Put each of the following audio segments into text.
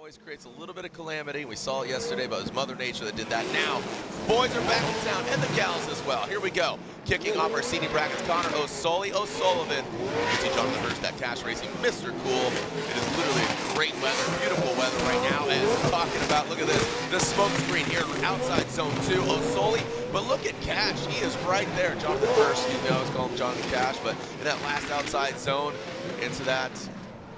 always creates a little bit of calamity. We saw it yesterday, but it was Mother Nature that did that. Now, boys are back in town, and the gals as well. Here we go. Kicking off our seeding brackets, Connor O'Sullivan. You see Jonathan Hurst, that cash racing, Mr. Cool. It is literally great weather, beautiful weather right now. And talking about, look at this, the smoke screen here outside zone 2. O'Sully, but look at Cash. He is right there. Jonathan Hurst, you know, I was calling him Jonathan Cash, but in that last outside zone, into that,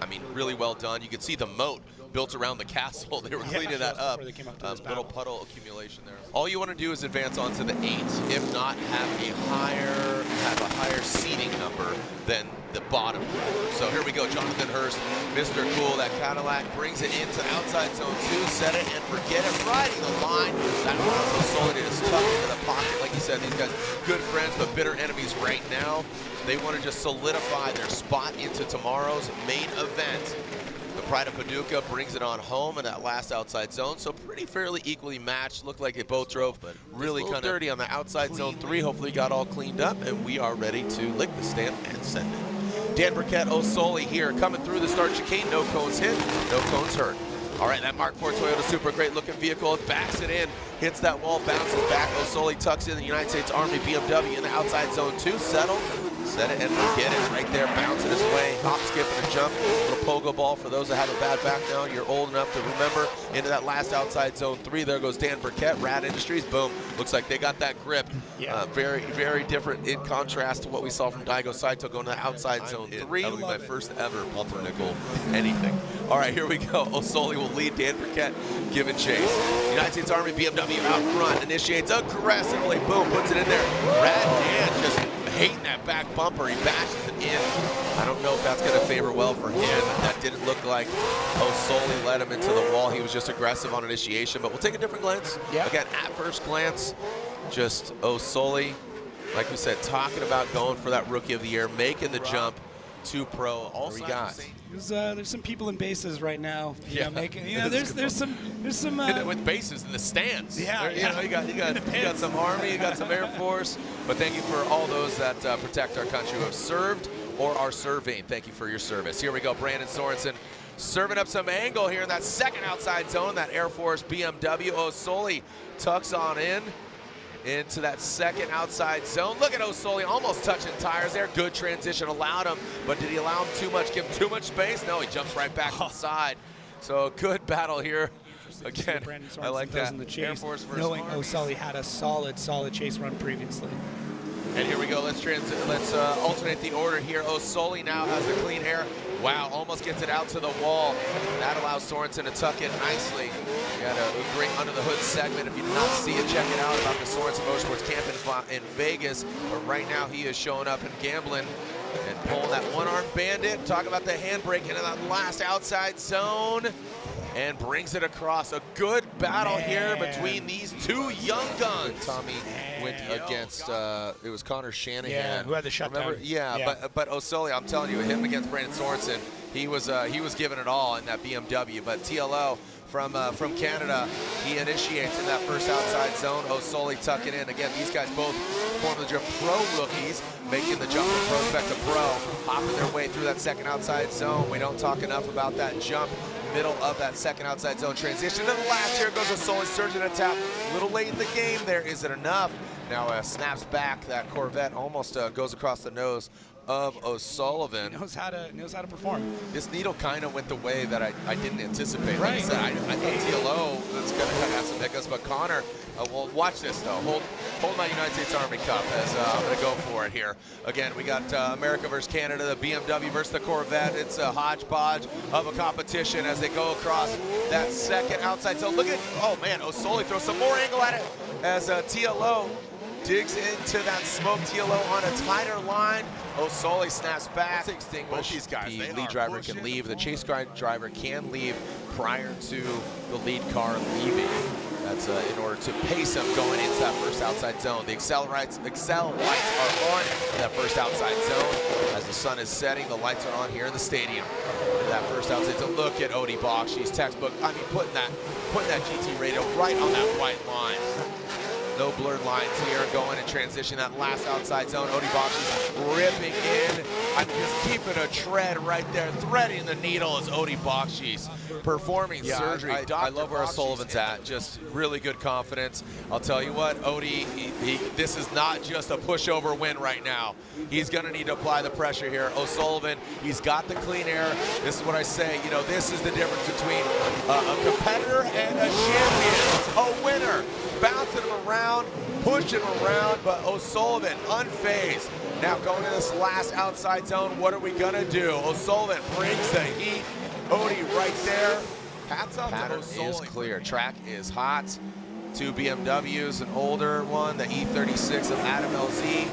I mean, really well done. You can see the moat built around the castle. They were cleaning that up. Little puddle accumulation there. All you want to do is advance onto the 8. If not, have a higher seeding number than the bottom group. So here we go, Jonathan Hurst, Mr. Cool. That Cadillac brings it into outside zone 2. Set it and forget it. Riding the line. That allows O'Sullivan to just tuck into the pocket. Like you said, these guys, good friends, but bitter enemies right now. They want to just solidify their spot into tomorrow's main event. The Pride of Paducah brings it on home in that last outside zone, so pretty fairly equally matched. Looked like they both drove, but really kind of dirty on the outside zone 3. Hopefully got all cleaned up, and we are ready to lick the stamp and send it. Dan Burkett O'Sully here, coming through the start chicane. No cones hit, no cones hurt. All right, that Mark IV Toyota Supra, great looking vehicle, backs it in, hits that wall, bounces back. O'Sully tucks in the United States Army BMW in the outside zone 2, settled. Set it and forget it right there, bouncing his way, hop, skip, and a jump. Little pogo ball for those that have a bad back now. You're old enough to remember. Into that last outside zone 3. There goes Dan Burkett, Rad Industries. Boom. Looks like they got that grip. Yeah. Very, very different in contrast to what we saw from Daigo Saito going to the outside zone 3. That'll be my first ever pumpernickel anything. All right, here we go. O'Sully will lead. Dan Burkett giving chase. United States Army BMW out front, initiates aggressively. Boom, puts it in there. Rad Dan just hating that back bumper. He bashes it in. I don't know if that's going to favor well for him. That didn't look like O'Sully led him into the wall. He was just aggressive on initiation, but we'll take a different glance. Yeah. Again, at first glance, just O'Sully, like we said, talking about going for that Rookie of the Year, making the jump to pro. All we got. There's some people in bases right now. You know, making. You know, there's some. With bases in the stands. Yeah. You know, you got some Army, you got some Air Force. But thank you for all those that protect our country who have served or are serving. Thank you for your service. Here we go, Brandon Sorensen serving up some angle here in that second outside zone. That Air Force BMW. O'Sully tucks on in. Into that second outside zone. Look at O'Sully almost touching tires there. Good transition allowed him, but did he allow him too much, give him too much space? No, he jumps right back to the side. So good battle here. Again, I like that. In the chase, Air Force versus knowing Army. O'Sully had a solid chase run previously. And here we go. Let's alternate the order here. O'Sully now has the clean air. Wow, almost gets it out to the wall. That allows Sorensen to tuck in nicely. We got a great under the hood segment. If you did not see it, check it out about the Sorensen Motorsports Camp in Vegas. But right now he is showing up and gambling and pulling that one-armed bandit. Talk about the handbrake into that last outside zone. And brings it across. A good battle here between these two young guns. Tommy went against, it was Connor Shanahan. Yeah, who had the shutdown. But O'Sully, I'm telling you, him against Brandon Sorensen, he was giving it all in that BMW. But TLO from Canada, he initiates in that first outside zone. O'Sully tucking in. Again, these guys both form the jump pro rookies, making the jump from prospect to pro, hopping their way through that second outside zone. We don't talk enough about that jump. Middle of that second outside zone transition. And the last here goes O'Sully, surging a tap. A little late in the game there. Is it enough? Now snaps back. That Corvette almost goes across the nose of O'Sullivan. Knows how to perform. This needle kind of went the way that I didn't anticipate. Right. Like I said, I thought TLO was going to have some hiccups, but Connor, well, watch this though. Hold my United States Army Cup as I'm going to go for it here. Again, we got America versus Canada, the BMW versus the Corvette. It's a hodgepodge of a competition as they go across that second outside zone. Look at, oh man, O'Sully throws some more angle at it as TLO digs into that smoke. TLO on a tighter line. O'Sully snaps back. Both these guys, the lead driver can leave. The chase driver can leave prior to the lead car leaving. That's in order to pace him going into that first outside zone. The Excel lights are on in that first outside zone. As the sun is setting, the lights are on here in the stadium. That first outside zone. Look at Odie Bach. She's textbook. I mean, putting that GT radio right on that white line. No blurred lines here, going and transition that last outside zone. Odie Bakshi ripping in. I'm just keeping a tread right there, threading the needle as Odie Bakshi's performing surgery. I love where O'Sullivan's at. Just really good confidence. I'll tell you what, Odie, this is not just a pushover win right now. He's going to need to apply the pressure here. O'Sullivan, he's got the clean air. This is what I say. You know, this is the difference between a competitor and a champion, a winner. Bouncing him around, pushing him around, but O'Sullivan unfazed. Now going to this last outside zone, what are we gonna do? O'Sullivan brings the heat. Odie right there. Hats off to O'Sullivan. Is clear. Track is hot. 2 BMWs, an older one, the E36 of Adam LZ.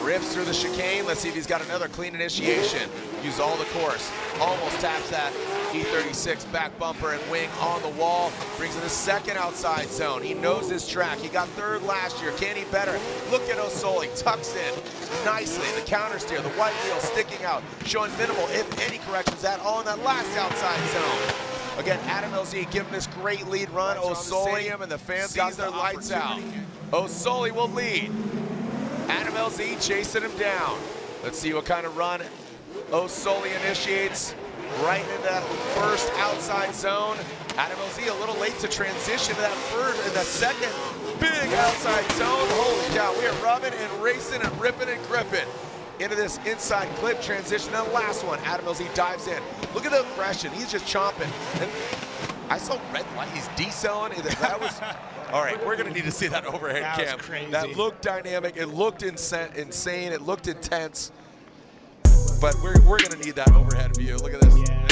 Rips through the chicane. Let's see if he's got another clean initiation. Use all the course. Almost taps that E36 back bumper and wing on the wall. Brings in the second outside zone. He knows this track. He got third last year. Can he better? Look at O'Sullivan. Tucks in nicely. The counter steer, the white wheel sticking out, showing minimal, if any, corrections at all in that last outside zone. Again, Adam LZ giving this great lead run. O'Sullivan and the fans got their lights out. O'Sullivan will lead. Adam LZ chasing him down. Let's see what kind of run O'Sullivan initiates right into that first outside zone. Adam LZ a little late to transition to that first and the second big outside zone. Holy cow, we are rubbing and racing and ripping and gripping into this inside clip transition. The last one, Adam LZ dives in. Look at the aggression, he's just chomping. And I saw red light, he's decelling. That was, all right, we're gonna need to see that overhead cam. Crazy. That looked dynamic, it looked insane, it looked intense. But we're gonna need that overhead view. Look at this. Yeah.